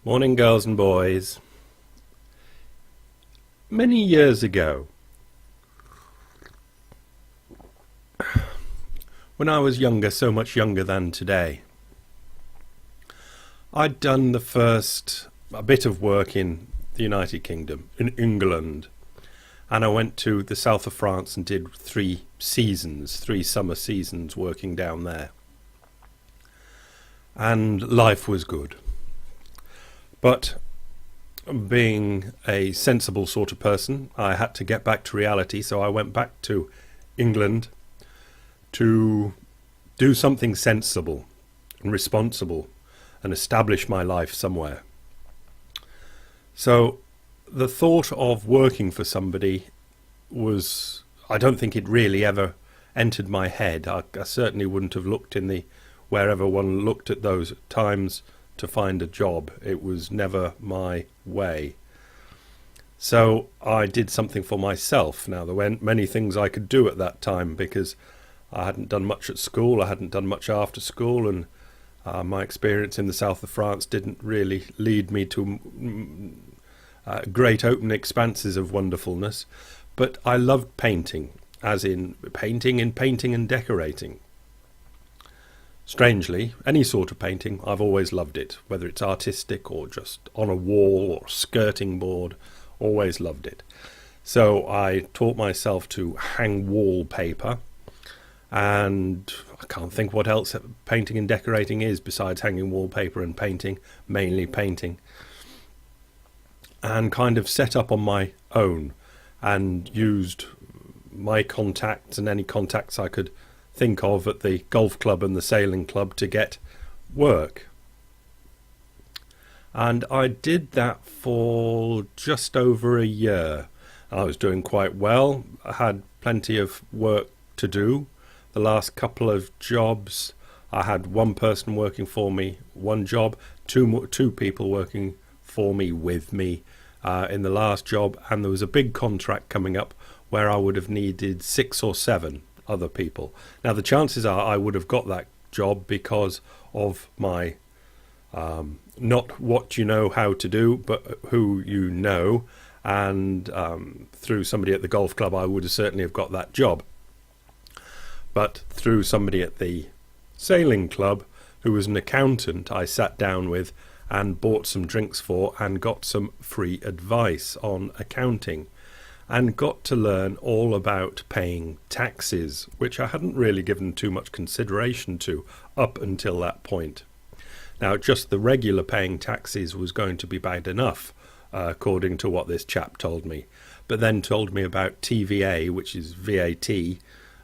Morning, girls and boys. Many years ago, when I was younger, so much younger than today, I'd done a bit of work in the United Kingdom, in England, and I went to the south of France and did 3 summer seasons working down there. And life was good. But being a sensible sort of person, I had to get back to reality, so I went back to England to do something sensible and responsible and establish my life somewhere. So the thought of working for somebody I don't think it really ever entered my head. I certainly wouldn't have looked wherever one looked at those times to find a job. It was never my way. So I did something for myself. Now, there weren't many things I could do at that time because I hadn't done much at school, I hadn't done much after school, and my experience in the south of France didn't really lead me to great open expanses of wonderfulness. But I loved painting, as in painting and decorating. Strangely, any sort of painting, I've always loved it, whether it's artistic or just on a wall or skirting board, always loved it. So I taught myself to hang wallpaper, and I can't think what else painting and decorating is besides hanging wallpaper and painting, mainly painting, and kind of set up on my own and used my contacts and any contacts I could think of at the golf club and the sailing club to get work. And I did that for just over a year. I was doing quite well. I had plenty of work to do. The last couple of jobs, I had one person working for me, one job, two people working for me with me in the last job, and there was a big contract coming up where I would have needed 6 or 7 other people. Now the chances are I would have got that job because of my not what you know how to do, but who you know, and through somebody at the golf club I would have certainly have got that job. But through somebody at the sailing club who was an accountant, I sat down with and bought some drinks for and got some free advice on accounting, and got to learn all about paying taxes, which I hadn't really given too much consideration to up until that point. Now, just the regular paying taxes was going to be bad enough, according to what this chap told me, but then told me about TVA, which is VAT,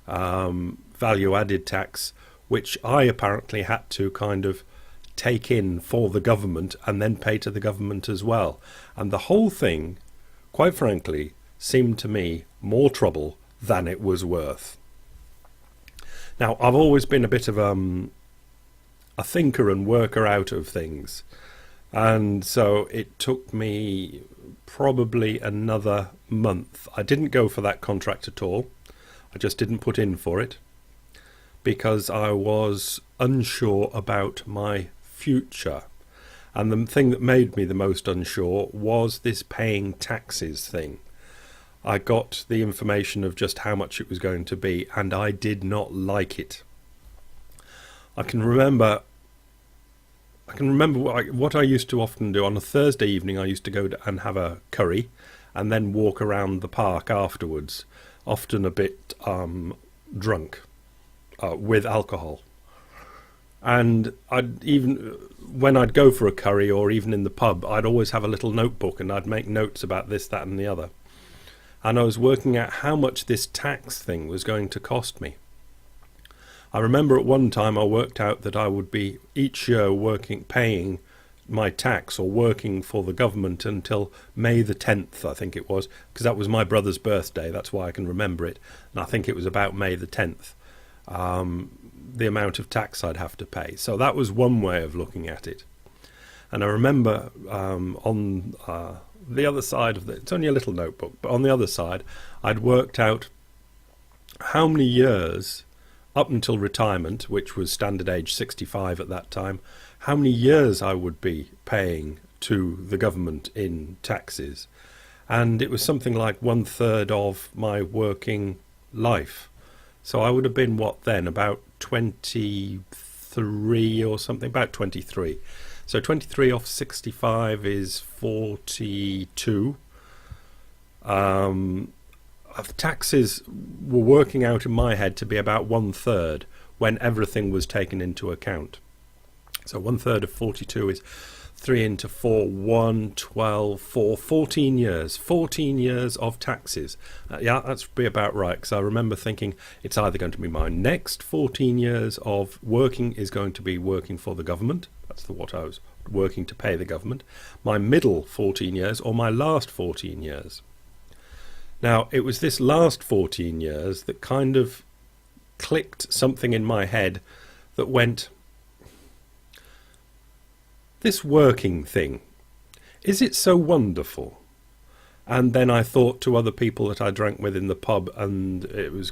value added tax, which I apparently had to kind of take in for the government and then pay to the government as well. And the whole thing, quite frankly, seemed to me more trouble than it was worth. Now, I've always been a bit of a thinker and worker out of things, and so it took me probably another month. I didn't go for that contract at all. I just didn't put in for it because I was unsure about my future. And the thing that made me the most unsure was this paying taxes thing. I got the information of just how much it was going to be, and I did not like it. I can remember what I used to often do. On a Thursday evening, I used to go and have a curry and then walk around the park afterwards, often a bit drunk with alcohol. And when I'd go for a curry or even in the pub, I'd always have a little notebook and I'd make notes about this, that and the other. And I was working out how much this tax thing was going to cost me. I remember at one time I worked out that I would be each year paying my tax or working for the government until May the 10th, I think it was, because that was my brother's birthday. That's why I can remember it. And I think it was about May the 10th, the amount of tax I'd have to pay. So that was one way of looking at it. And I remember on the other side of it's only a little notebook, but on the other side I'd worked out how many years up until retirement, which was standard age 65 at that time, how many years I would be paying to the government in taxes, and it was something like 1/3 of my working life. So I would have been, what then, about 23 or something, about 23. So 23 off 65 is 42. Taxes were working out in my head to be about 1/3 when everything was taken into account. So 1/3 of 42 is 3 into 4, 1, 12, 4, 14 years. 14 years of taxes. Yeah, that's be about right, because I remember thinking it's either going to be my next 14 years of working is going to be working for the government. That's what I was working to pay the government. My middle 14 years or my last 14 years. Now, it was this last 14 years that kind of clicked something in my head that went, this working thing, is it so wonderful? And then I thought to other people that I drank with in the pub, and it was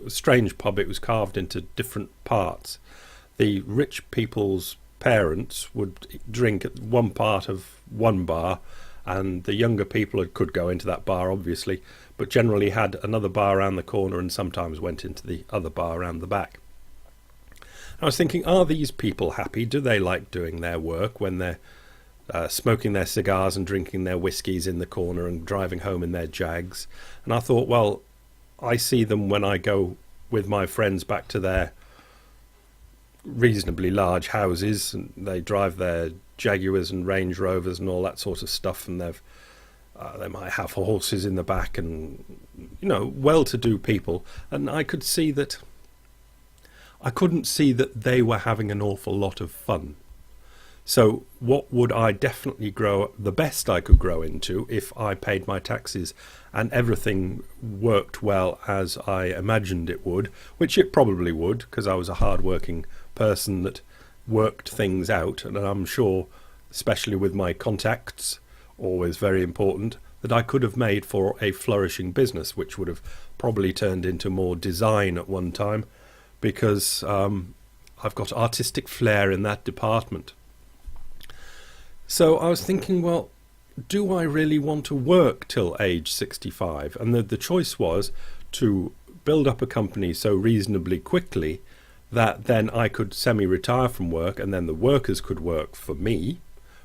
a strange pub. It was carved into different parts. The rich people's parents would drink at one part of one bar, and the younger people could go into that bar, obviously, but generally had another bar around the corner and sometimes went into the other bar around the back. I was thinking, are these people happy? Do they like doing their work when they're smoking their cigars and drinking their whiskies in the corner and driving home in their Jags? And I thought, well, I see them when I go with my friends back to their reasonably large houses, and they drive their Jaguars and Range Rovers and all that sort of stuff, and they might have horses in the back, and well-to-do people. And I couldn't see that they were having an awful lot of fun. So what would I definitely grow, the best I could grow into, if I paid my taxes and everything worked well as I imagined it would, which it probably would, because I was a hard-working person that worked things out, and I'm sure, especially with my contacts, always very important, that I could have made for a flourishing business, which would have probably turned into more design at one time, because I've got artistic flair in that department. So I was thinking, well, do I really want to work till age 65? And the choice was to build up a company so reasonably quickly that then I could semi-retire from work, and then the workers could work for me,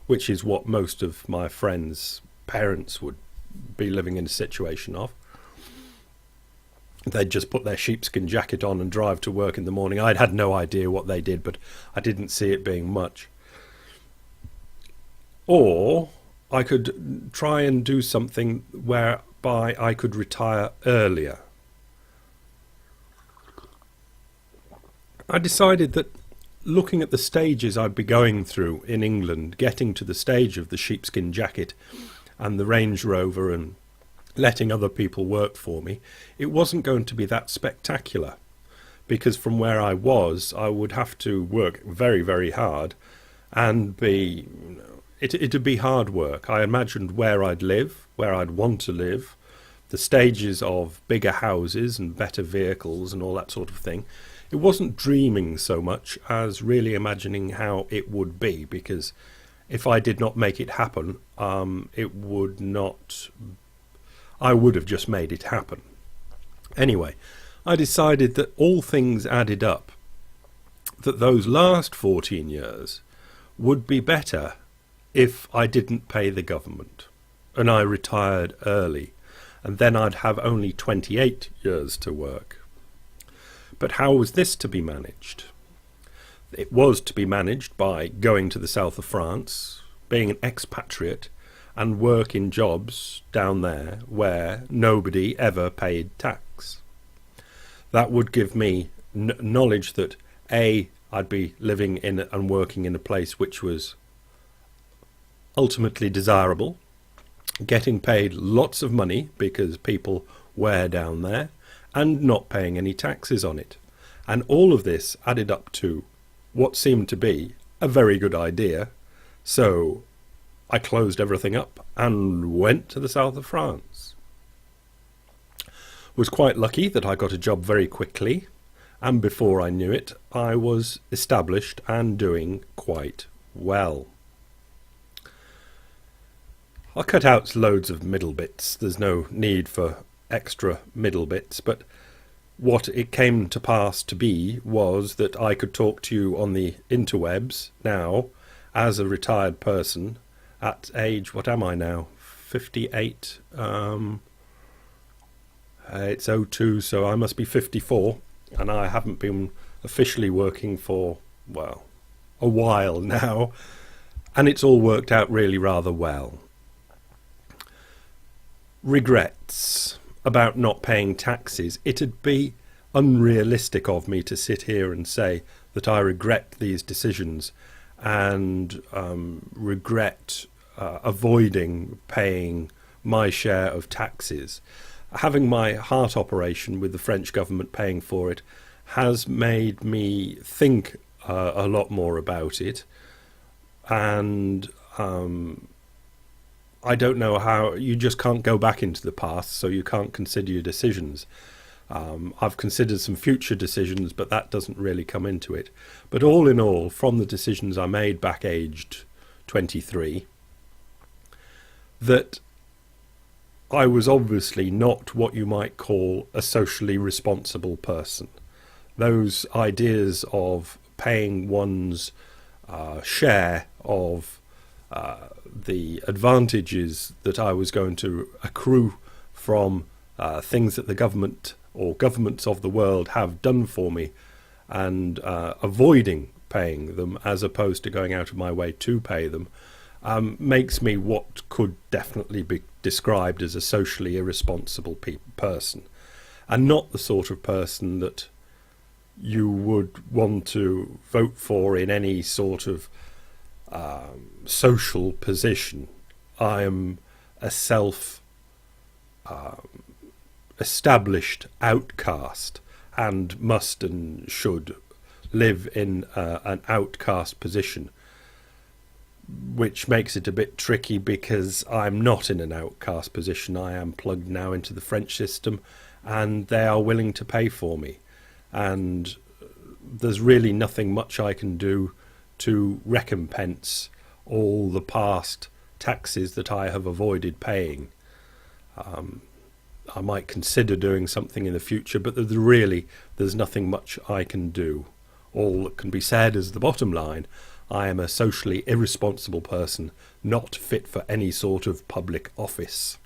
which is what most of my friends' parents would be living in a situation of. They'd just put their sheepskin jacket on and drive to work in the morning. I'd had no idea what they did, but I didn't see it being much. Or I could try and do something whereby I could retire earlier. I decided that looking at the stages I'd be going through in England, getting to the stage of the sheepskin jacket and the Range Rover and letting other people work for me, it wasn't going to be that spectacular, because from where I was, I would have to work very, very hard, and it'd be hard work. I imagined where I'd live, where I'd want to live, the stages of bigger houses and better vehicles and all that sort of thing. It wasn't dreaming so much as really imagining how it would be, because if I did not make it happen, I would have just made it happen. Anyway, I decided that all things added up, that those last 14 years would be better if I didn't pay the government and I retired early, and then I'd have only 28 years to work. But how was this to be managed? It was to be managed by going to the south of France, being an expatriate, and work in jobs down there where nobody ever paid tax. That would give me knowledge that A, I'd be living in and working in a place which was ultimately desirable, getting paid lots of money because people were down there, and not paying any taxes on it. And all of this added up to what seemed to be a very good idea. So I closed everything up and went to the south of France. Was quite lucky that I got a job very quickly, and before I knew it, I was established and doing quite well. I cut out loads of middle bits. There's no need for extra middle bits, but what it came to pass to be was that I could talk to you on the interwebs now as a retired person at age, what am I now? 58. It's '02, so I must be 54, and I haven't been officially working for, well, a while now, and it's all worked out really rather well. Regrets about not paying taxes. It'd be unrealistic of me to sit here and say that I regret these decisions and regret avoiding paying my share of taxes. Having my heart operation with the French government paying for it has made me think a lot more about it, and I don't know how. You just can't go back into the past, so you can't consider your decisions. I've considered some future decisions, but that doesn't really come into it. But all in all, from the decisions I made back aged 23, that I was obviously not what you might call a socially responsible person. Those ideas of paying one's share of the advantages that I was going to accrue from things that the government or governments of the world have done for me, and avoiding paying them as opposed to going out of my way to pay them, makes me what could definitely be described as a socially irresponsible person, and not the sort of person that you would want to vote for in any sort of social position. I am a established outcast and must and should live in an outcast position, which makes it a bit tricky because I'm not in an outcast position. I am plugged now into the French system and they are willing to pay for me, and there's really nothing much I can do to recompense all the past taxes that I have avoided paying. I might consider doing something in the future, but there's nothing much I can do. All that can be said is the bottom line: I am a socially irresponsible person, not fit for any sort of public office.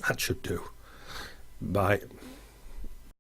That should do. Bye.